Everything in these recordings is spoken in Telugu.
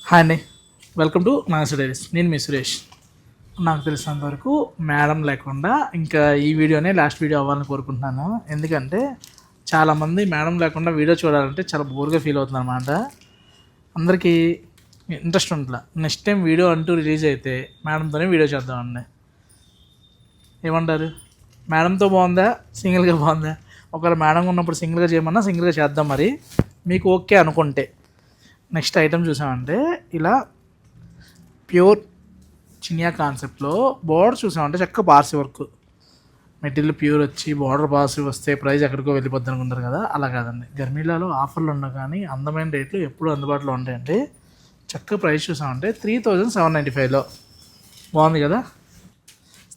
హాయ్ అండి, వెల్కమ్ టు నాగస్ డైరీస్. నేను మీ సురేష్. నాకు తెలిసినంతవరకు మేడం లేకుండా ఇంకా ఈ వీడియోనే లాస్ట్ వీడియో అవ్వాలని కోరుకుంటున్నాను. ఎందుకంటే చాలామంది మేడం లేకుండా వీడియో చూడాలంటే చాలా బోర్గా ఫీల్ అవుతుంది అనమాట. అందరికీ ఇంట్రెస్ట్ ఉంటుందా నెక్స్ట్ టైం వీడియో అంటూ రిలీజ్ అయితే మేడంతోనే వీడియో చేద్దామండి. ఏమంటారు? మేడంతో బాగుందా, సింగిల్గా బాగుందా? ఒకవేళ మేడం ఉన్నప్పుడు సింగిల్గా చేయమన్నా సింగిల్గా చేద్దాం. మరి మీకు ఓకే అనుకుంటే నెక్స్ట్ ఐటెం చూసామంటే ఇలా ప్యూర్ చినియా కాన్సెప్ట్లో బోర్డర్ చూసామంటే చక్కగా బార్సీ వర్క్ మెటీరియల్ ప్యూర్ వచ్చి బార్డర్ బార్సీ వస్తే ప్రైస్ ఎక్కడికో వెళ్ళిపోద్ది అనుకుంటారు కదా, అలా కాదండి. గర్మిలాలో ఆఫర్లు ఉండవు కానీ అందమైన రేట్లు ఎప్పుడు అందుబాటులో ఉంటాయండి. చక్కగా ప్రైస్ చూసామంటే 3795లో బాగుంది కదా.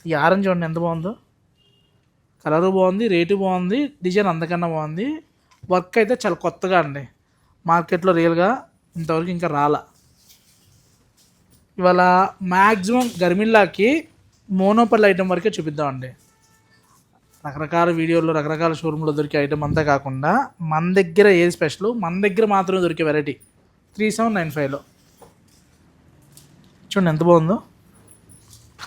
ఈ ఆరెంజ్ చూడండి ఎంత బాగుందో, కలరు బాగుంది, రేటు బాగుంది, డిజైన్ అంతకన్నా బాగుంది. వర్క్ అయితే చాలా కొత్తగా అండి, మార్కెట్లో రియల్గా ఇంతవరకు ఇంకా రాలా. ఇవాళ మ్యాక్సిమం గర్మిల్లాకి మోనోపల్ ఐటెం వరకే చూపిద్దామండి. రకరకాల వీడియోల్లో రకరకాల షోరూంలో దొరికే ఐటెం అంతా కాకుండా మన దగ్గర ఏది స్పెషల్, మన దగ్గర మాత్రమే దొరికే వెరైటీ 3795లో చూడండి ఎంత బాగుందో.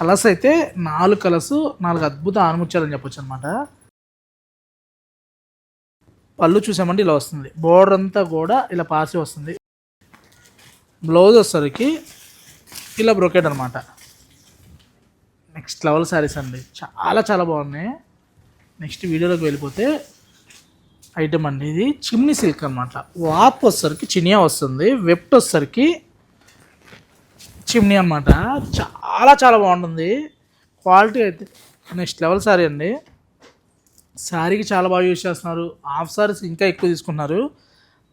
కలర్స్ అయితే 4 కలర్స్, 4 అద్భుత ఆనుముచ్చాలని చెప్పొచ్చు అనమాట. పళ్ళు చూసామంటే ఇలా వస్తుంది, బోర్డర్ అంతా కూడా ఇలా పాసి వస్తుంది. బ్లౌజ్ వచ్చేసరికి ఇలా బ్రోకెట్ అనమాట. నెక్స్ట్ లెవెల్ శారీస్ అండి, చాలా చాలా బాగున్నాయి. నెక్స్ట్ వీడియోలోకి వెళ్ళిపోతే ఐటమ్ అండి, ఇది చిమ్నీ సిల్క్ అనమాట. వాప్ వచ్చేసరికి చినియా వస్తుంది, వెప్ట్ వచ్చేసరికి చిమ్నీ అనమాట. చాలా చాలా బాగుంటుంది క్వాలిటీ అయితే. నెక్స్ట్ లెవెల్ శారీ అండి, శారీకి చాలా బాగా యూజ్ చేస్తున్నారు. హాఫ్ శారీస్ ఇంకా ఎక్కువ తీసుకున్నారు.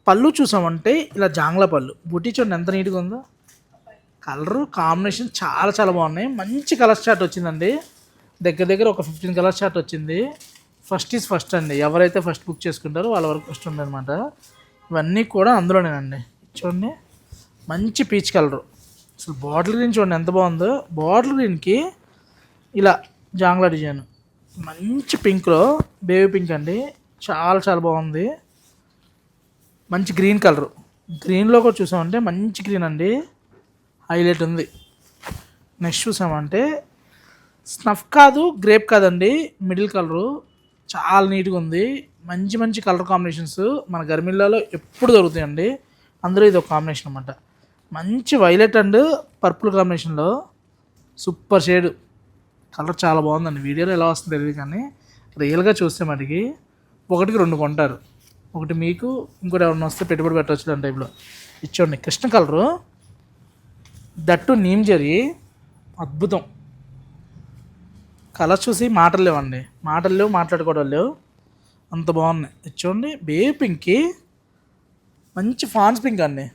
పళ్ళు చూసామంటే ఇలా జాంగ్లా పళ్ళు, బుట్టి చూడండి ఎంత నీట్గా ఉందో. కలరు కాంబినేషన్ చాలా చాలా బాగున్నాయి. మంచి కలర్ చార్ట్ వచ్చిందండి, దగ్గర దగ్గర ఒక 15 కలర్ చార్ట్ వచ్చింది. ఫస్ట్ ఈజ్ ఫస్ట్ అండి, ఎవరైతే ఫస్ట్ బుక్ చేసుకుంటారో వాళ్ళ వరకు ఫస్ట్ ఉంది అనమాట. ఇవన్నీ కూడా అందులోనేనండి. చూడండి మంచి పీచ్ కలరు, అసలు బాటిల్ గ్రీన్ చూడండి ఎంత బాగుందో. బాటిల్ గ్రీన్కి ఇలా జాంగ్లా డిజైన్, మంచి పింక్లో బేబీ పింక్ అండి, చాలా చాలా బాగుంది. మంచి గ్రీన్ కలరు, గ్రీన్లో కూడా చూసామంటే మంచి గ్రీన్ అండి, హైలైట్ ఉంది. నెక్స్ట్ చూసామంటే స్నఫ్ కాదు, గ్రేప్ కాదండి, మిడిల్ కలరు, చాలా నీట్గా ఉంది. మంచి మంచి కలర్ కాంబినేషన్స్ మన గర్మిల్లాలో ఎప్పుడు దొరుకుతాయండి, అందులో ఇది ఒక కాంబినేషన్ అనమాట. మంచి వైలెట్ అండ్ పర్పుల్ కాంబినేషన్లో సూపర్ షేడ్ కలర్, చాలా బాగుందండి. వీడియోలో ఎలా వస్తుంది తెలియదు కానీ రియల్గా చూస్తే మటుకి 1కి 2 కొంటారు. ఒకటి మీకు, ఇంకోటి ఎవరైనా వస్తే పెట్టుబడి పెట్టవచ్చు దాని టైప్లో. ఇచ్చోండి కృష్ణ కలరు, దట్టు నీమ్ జరీ, అద్భుతం. కలర్ చూసి మాటలు లేవండి, మాటలు లేవు, మాట్లాడుకోవడం లేవు, అంత బాగున్నాయి. ఇచ్చోండి బేబీ పింక్కి మంచి ఫాన్స్ పింక్ అండి,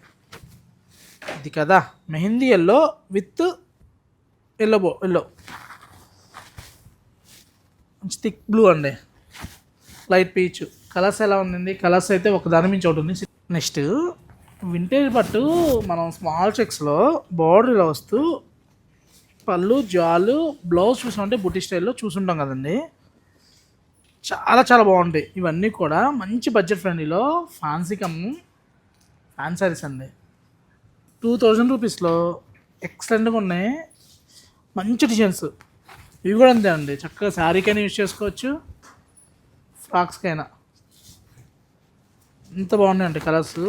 ఇది కదా మెహందీ ఎల్లో విత్ ఎల్లో మంచి థిక్ బ్లూ అండి, లైట్ పీచ్. కలర్స్ ఎలా ఉందండి, కలర్స్ అయితే ఒక దాని మించి ఒకటి ఉంది. నెక్స్ట్ వింటేజ్ పట్టు మనం స్మాల్ చెక్స్లో బార్డర్ ఇలా వస్తూ పళ్ళు జాలు బ్లౌజ్ చూసామంటే బుట్టి స్టైల్లో చూసుంటాం కదండి, చాలా చాలా బాగుంటాయి. ఇవన్నీ కూడా మంచి బడ్జెట్ ఫ్రెండ్లీలో ఫ్యాన్సీ ఫ్యాన్ సారీస్ అండి. 2000 రూపీస్లో ఎక్సలెంట్గా ఉన్నాయి, మంచి డిజైన్స్. ఇవి కూడా అంతే అండి, చక్కగా శారీకైనా యూజ్ చేసుకోవచ్చు, ఫ్రాక్స్కైనా. ఎంత బాగున్నాయండి కలర్స్,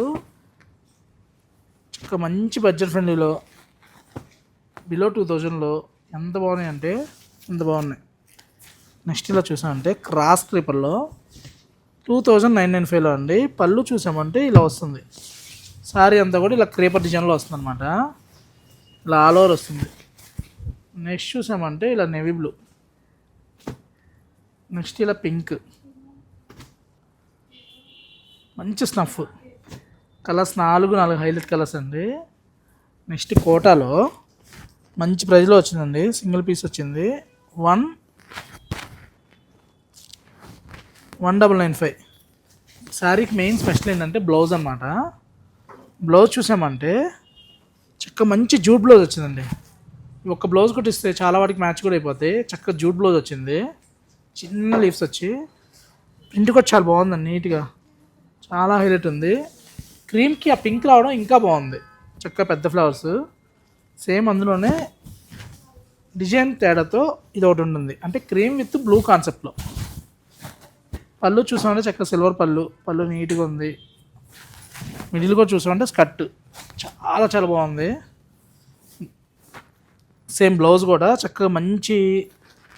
చక్కగా మంచి బడ్జెట్ ఫ్రెండ్లీలో బిలో 2000లో ఎంత బాగున్నాయి అంటే ఎంత బాగున్నాయి. నెక్స్ట్ ఇలా చూసామంటే క్రాస్ క్రీపర్లో 2995లో అండి. పళ్ళు చూసామంటే ఇలా వస్తుంది, శారీ అంతా కూడా ఇలా క్రీపర్ డిజైన్లో వస్తుంది అనమాట, ఇలా ఆల్ ఓవర్ వస్తుంది. నెక్స్ట్ చూసామంటే ఇలా నేవీ బ్లూ, నెక్స్ట్ ఇలా పింక్, మంచి స్నఫ్ కలర్స్, 4 హైలైట్ కలర్స్ అండి. నెక్స్ట్ కోటాలో మంచి ప్రైజ్లో వచ్చిందండి, సింగిల్ పీస్ వచ్చింది 1995. శారీకి మెయిన్ స్పెషల్ ఏంటంటే బ్లౌజ్ అనమాట. బ్లౌజ్ చూసామంటే చక్కగా మంచి జూట్ బ్లౌజ్ వచ్చిందండి. ఒక బ్లౌజ్ కొట్టిస్తే చాలా వాటికి మ్యాచ్ కూడా అయిపోతాయి. చక్కగా జూట్ బ్లౌజ్ వచ్చింది, చిన్న లీవ్స్ వచ్చి ప్రింట్ కూడా చాలా బాగుందండి, నీట్గా చాలా హైలైట్ ఉంది. క్రీమ్కి ఆ పింక్ రావడం ఇంకా బాగుంది. చక్కగా పెద్ద ఫ్లవర్స్. సేమ్ అందులోనే డిజైన్ తేడాతో ఇది ఒకటి ఉంటుంది, అంటే క్రీమ్ విత్ బ్లూ కాన్సెప్ట్లో. పళ్ళు చూసామంటే చక్కగా సిల్వర్ పళ్ళు నీట్గా ఉంది. మిడిల్ కూడా చూసామంటే స్కర్ట్ చాలా చాలా బాగుంది. సేమ్ బ్లౌజ్ కూడా చక్కగా మంచి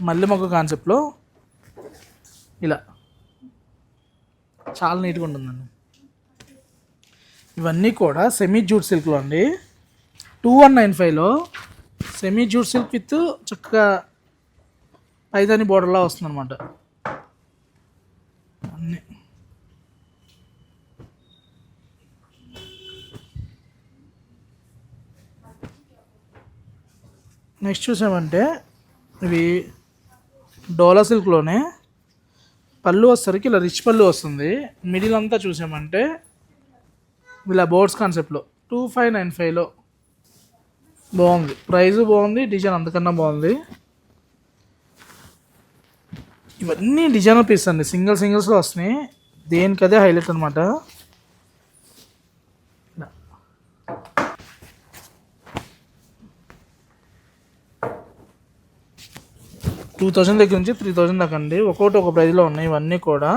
మల్లె మొగ్గ కాన్సెప్ట్లో ఇలా చాలా నీట్గా ఉంటుందండి. ఇవన్నీ కూడా సెమీ జూట్ సిల్క్లో అండి. 2195లో సెమీ జూట్ సిల్క్ విత్ చక్కగా పైదాని బోర్డర్లా వస్తుంది అనమాట. అన్నీ నెక్స్ట్ చూసామంటే ఇవి డోలా సిల్క్లోనే పళ్ళు వచ్చేసరికి ఇలా రిచ్ పళ్ళు వస్తుంది. మిడిల్ అంతా చూసామంటే ఇలా బోర్డ్స్ కాన్సెప్ట్లో 2595లో బాగుంది. ప్రైస్ బాగుంది, డిజైన్ అంతకన్నా బాగుంది. ఇవన్నీ డిజైనర్ పీస్ అండి, సింగిల్స్లో వస్తున్నాయి. దేనికదే హైలైట్ అనమాట. 2000 దగ్గర నుంచి 3000 దాకా అండి. ఒక్కొక్కటి ఒక ప్రైజ్లో ఉన్నాయి ఇవన్నీ కూడా.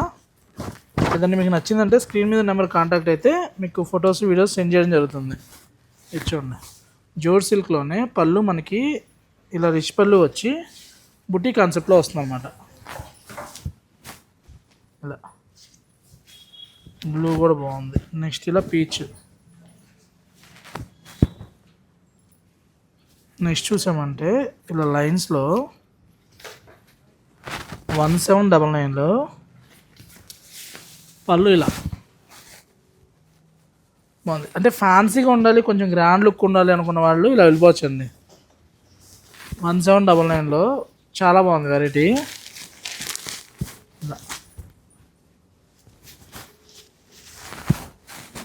ఏదన్నా మీకు నచ్చిందంటే స్క్రీన్ మీద నెంబర్ కాంటాక్ట్ అయితే మీకు ఫొటోస్ వీడియోస్ సెండ్ చేయడం జరుగుతుంది. ఇది చూడండి, జోడ్ సిల్క్లోనే పళ్ళు మనకి ఇలా రిచ్ పళ్ళు వచ్చి బుట్టి కాన్సెప్ట్లో వస్తుంది అనమాట. ఇలా బ్లూ కూడా బాగుంది. నెక్స్ట్ ఇలా పీచ్. నెక్స్ట్ చూసామంటే ఇలా లైన్స్లో 1799లో పళ్ళు ఇలా బాగుంది. అంటే ఫ్యాన్సీగా ఉండాలి, కొంచెం గ్రాండ్ లుక్ ఉండాలి అనుకున్న వాళ్ళు ఇలా వెళ్ళిపోవచ్చండి. 1799లో చాలా బాగుంది వెరైటీ.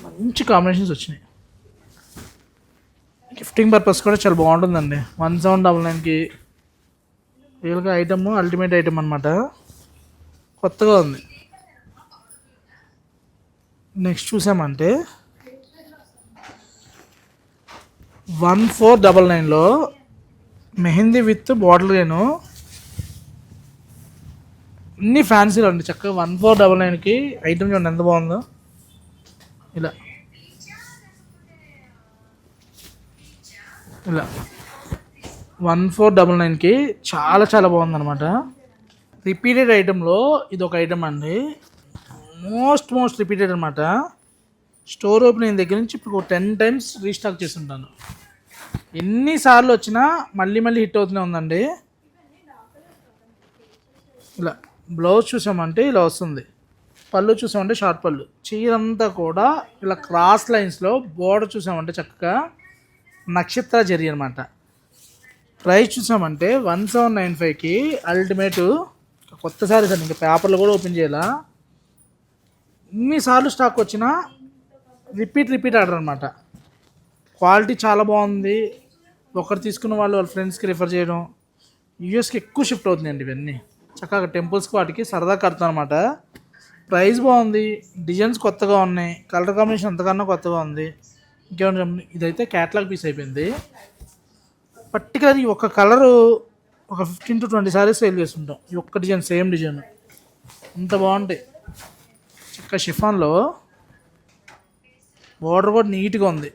మంచి కాంబినేషన్స్ వచ్చినాయి. గిఫ్టింగ్ పర్పస్ కూడా చాలా బాగుంటుందండి. 1799కి రియల్గా ఐటమ్ అల్టిమేట్ ఐటమ్ అనమాట. కొత్తగా ఉంది. నెక్స్ట్ చూసామంటే 1499లో మెహందీ విత్ బాటిల్ గ్రీను. అన్ని ఫ్యాన్సీలు అండి. చక్కగా 1499కి ఐటమ్ చూడండి ఎంత బాగుందో. ఇలా 1499కి చాలా చాలా బాగుందన్నమాట. రిపీటెడ్ ఐటెంలో ఇది ఒక ఐటమ్ అండి. మోస్ట్ రిపీటెడ్ అనమాట. స్టోర్ ఓపెనింగ్ దగ్గర నుంచి ఇప్పుడు 10 టైమ్స్ రీస్టాక్ చేసి ఉంటాను. ఎన్నిసార్లు వచ్చినా మళ్ళీ హిట్ అవుతూనే ఉందండి. ఇలా బ్లౌజ్ చూసామంటే ఇలా వస్తుంది. పళ్ళు చూసామంటే షార్ట్ పళ్ళు. చీరంతా కూడా ఇలా క్రాస్ లైన్స్లో బోర్డర్ చూసామంటే చక్కగా నక్షత్ర జరీ అనమాట. ప్రైస్ చూసామంటే 1795కి అల్టిమేట్ కొత్త సారీస్ అండి. ఇంకా పేపర్లు కూడా ఓపెన్ చేయాల. ఎన్నిసార్లు స్టాక్ వచ్చినా రిపీట్ ఆర్డర్ అనమాట. క్వాలిటీ చాలా బాగుంది. ఒకరు తీసుకున్న వాళ్ళ ఫ్రెండ్స్కి రిఫర్ చేయడం. యూఎస్కి ఎక్కువ షిఫ్ట్ అవుతుందండి ఇవన్నీ. చక్కగా టెంపుల్స్కి వాటికి సరదా కడతాను అనమాట. ప్రైస్ బాగుంది, డిజైన్స్ కొత్తగా ఉన్నాయి, కలర్ కాంబినేషన్ అంతకన్నా కొత్తగా ఉంది. ఇంకేమైనా ఇదైతే క్యాటలాగ్ పీస్ అయిపోయింది. పర్టికులర్ ఈ ఒక్క కలరు ఒక 15 to 20 సారీస్ సేల్ చేస్తుంటాం. ఈ ఒక్క డిజైన్, సేమ్ డిజైన్ అంత బాగుంటాయి. చక్కగా షిఫాన్లో బోర్డర్ కూడా నీట్గా ఉంది.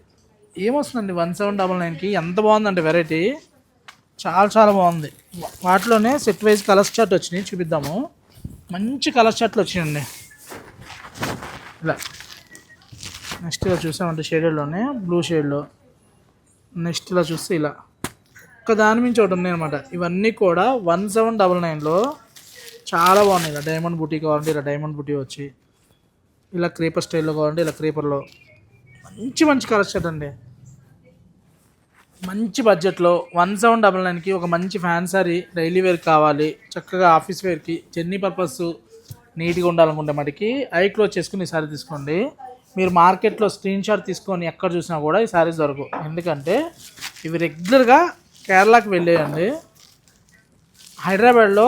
ఏమొస్తుందండి 1799కి ఎంత బాగుందంటే వెరైటీ చాలా బాగుంది. వాటిలోనే సెట్ వైజ్ కలర్ చార్ట్ వచ్చినాయి, చూపిద్దాము. మంచి కలర్ చార్ట్లు వచ్చినాయండి. ఇలా నెక్స్ట్ ఇలా చూసామంటే షేడెడ్లోనే బ్లూ షేడ్లో. నెక్స్ట్ ఇలా చూస్తే ఇలా ఒక్క దాని మించి ఒకటి ఉన్నాయి అనమాట. ఇవన్నీ కూడా 1799లో చాలా బాగున్నాయి. ఇలా డైమండ్ బుటీ కావాలంటే ఇలా డైమండ్ బుటీ వచ్చి, ఇలా క్రీపర్ స్టైల్లో కావాలంటే ఇలా క్రీపర్లో మంచి కలర్ షర్ట్ అండి. మంచి బడ్జెట్లో 1799కి ఒక మంచి ఫ్యాన్ సారీ డైలీ వేర్ కావాలి, చక్కగా ఆఫీస్ వేర్కి జర్నీ పర్పస్ నీట్గా ఉండాలనుకుంటే మటుకి ఐ క్లోజ్ చేసుకుని ఈ సారీ తీసుకోండి. మీరు మార్కెట్లో స్క్రీన్ షాట్ తీసుకొని ఎక్కడ చూసినా కూడా ఈ సారీస్ దొరకవు. ఎందుకంటే ఇవి రెగ్యులర్గా కేరళకి వెళ్ళేయండి. హైదరాబాద్లో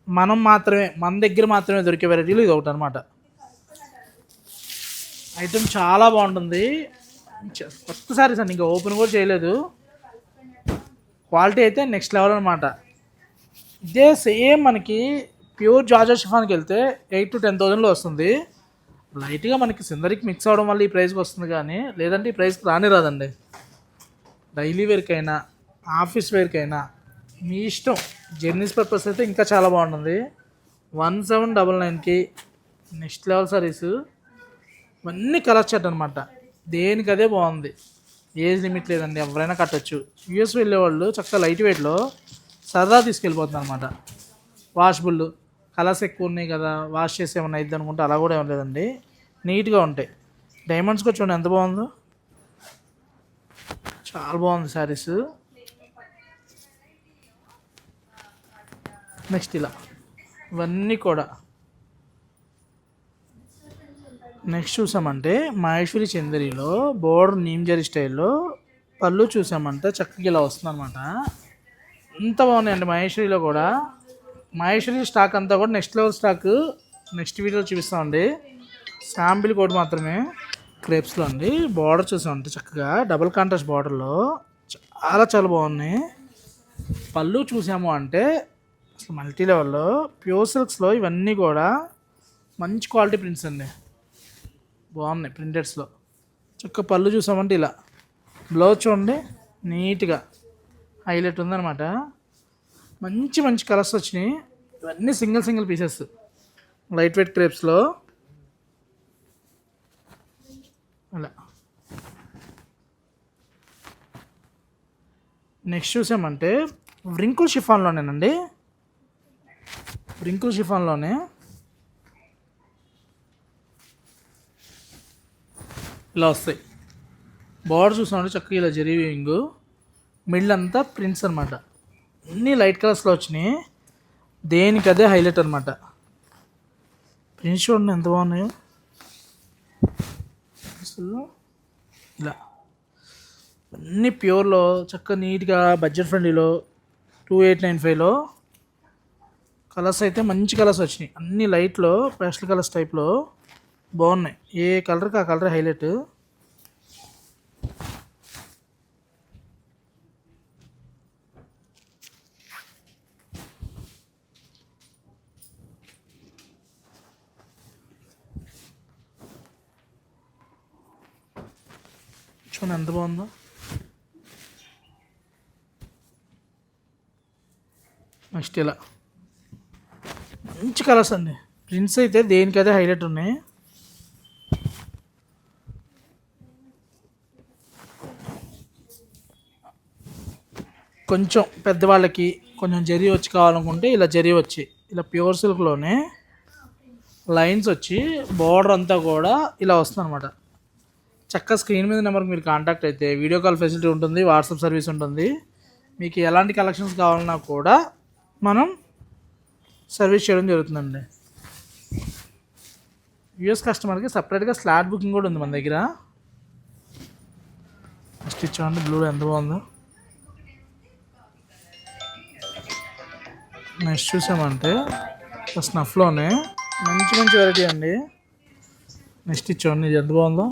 మన దగ్గర మాత్రమే దొరికే వెరైటీలు ఇది ఒకటి అనమాట. ఐటమ్ చాలా బాగుంటుంది. కొత్త శారీస్ అండి, ఇంకా ఓపెన్ కూడా చేయలేదు. క్వాలిటీ అయితే నెక్స్ట్ లెవెల్ అనమాట. ఇదే సేమ్ మనకి ప్యూర్ జార్జెట్ షిఫాన్కి వెళ్తే 8,000 to 10,000లో వస్తుంది. లైట్గా మనకి సిందరికి మిక్స్ అవడం వల్ల ఈ ప్రైస్కి వస్తుంది, కానీ లేదంటే ఈ ప్రైస్కి రాదండి. డైలీ వేర్కైనా ఆఫీస్ వేర్కైనా మీ ఇష్టం. జర్నీస్ పర్పస్ అయితే ఇంకా చాలా బాగుంటుంది. 1799కి నెక్స్ట్ లెవెల్ సారీస్. ఇవన్నీ కలర్ చార్ట్ అనమాట, దేనికి అదే బాగుంది. ఏజ్ లిమిట్ లేదండి, ఎవరైనా కట్టచ్చు. యూఎస్ వెళ్ళేవాళ్ళు చక్కగా లైట్ వెయిట్లో సరదా తీసుకెళ్ళిపోతున్నారు అనమాట. వాషబుల్, కలర్స్ ఎక్కువ ఉన్నాయి కదా వాష్ చేసి ఏమన్నా అయిద్ది అనుకుంటే అలా కూడా ఏం లేదండి, నీట్గా ఉంటాయి. డైమండ్స్ కూడా చూడండి ఎంత బాగుందో, చాలా బాగుంది శారీస్. నెక్స్ట్ ఇలా ఇవన్నీ కూడా. నెక్స్ట్ చూసామంటే మహేశ్వరి చందరిలో బోర్డర్ నీమ్జరీ స్టైల్లో పళ్ళు చూసామంటే చక్కగా ఇలా వస్తుంది అనమాట. ఎంత బాగున్నాయండి మహేశ్వరిలో కూడా. మహేశ్వరి స్టాక్ అంతా కూడా నెక్స్ట్ లెవెల్ స్టాక్ నెక్స్ట్ వీడియోలో చూపిస్తామండి. శాంపిల్ కోడ్ మాత్రమే. క్రేప్స్లో అండి బార్డర్ చూసామంటే చక్కగా డబుల్ కాంట్రాస్ట్ బార్డర్లో చాలా బాగున్నాయి. పళ్ళు చూసాము అంటే అసలు మల్టీ లెవెల్లో ప్యూర్ సిల్క్స్లో ఇవన్నీ కూడా మంచి క్వాలిటీ ప్రింట్స్ అండి, బాగున్నాయి ప్రింటెడ్స్లో. చక్కగా పళ్ళు చూసామంటే ఇలా. బ్లౌజ్ చూడండి నీట్గా హైలైట్ ఉందన్నమాట. మంచి కలర్స్ వచ్చినాయి. ఇవన్నీ సింగిల్ పీసెస్ లైట్ వెయిట్ క్రేప్స్లో అలా. నెక్స్ట్ చూసామంటే వ్రింకుల్ షిఫాన్లోనేనండి, వ్రింకుల్ షిఫాన్లోనే ఇలా వస్తాయి. బార్డర్ చూసామంటే చక్కగా ఇలా జరీ వీవింగ్, మిడిల్ అంతా ప్రింట్స్ అనమాట. అన్నీ లైట్ కలర్స్లో వచ్చినాయి, దేనికి అదే హైలైట్ అనమాట. ప్రింట్స్ చూడండి ఎంత బాగున్నాయో అసలు. ఇలా అన్నీ ప్యూర్లో చక్కగా నీట్గా బడ్జెట్ ఫ్రెండ్లీలో 2895లో కలర్స్ అయితే మంచి కలర్స్ వచ్చినాయి. అన్ని లైట్లో పేస్టల్ కలర్స్ టైప్లో బాగున్నాయి. ఏ కలర్కి ఆ కలర్ హైలైట్. చూడండి ఎంత బాగుందో. నెక్స్ట్ ఇలా మంచి కలర్స్ అండి, ప్రింట్స్ అయితే దేనికైతే హైలైట్ ఉన్నాయి. కొంచెం పెద్దవాళ్ళకి కొంచెం జరీ వచ్చి కావాలనుకుంటే ఇలా జరీ వచ్చి ఇలా ప్యూర్ సిల్క్లోనే లైన్స్ వచ్చి బార్డర్ అంతా కూడా ఇలా వస్తుంది అనమాట. చక్కగా స్క్రీన్ మీద నెంబర్కి మీరు కాంటాక్ట్ అయితే వీడియో కాల్ ఫెసిలిటీ ఉంటుంది, వాట్సాప్ సర్వీస్ ఉంటుంది. మీకు ఎలాంటి కలెక్షన్స్ కావాలన్నా కూడా మనం సర్వీస్ చేయడం జరుగుతుందండి. యూఎస్ కస్టమర్కి సపరేట్గా స్లాట్ బుకింగ్ కూడా ఉంది మన దగ్గర. ఫస్ట్ ఇచ్చామండి బ్లూ ఎంత బాగుందో. నెక్స్ట్ చూసామంటే స్నఫ్లోనే మంచి వెరైటీ అండి. నెక్స్ట్ ఇచ్చామండి ఇది ఎంత బాగుందో.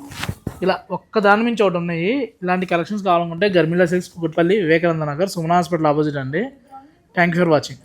ఇలా ఒక్క దాని నుంచి ఒకటి ఉన్నాయి. ఇలాంటి కలెక్షన్స్ కావాలనుకుంటే Garmila silks Kukatpally, Vivekananda Nagar, Suman hospital opposite అండి. Thank you for watching.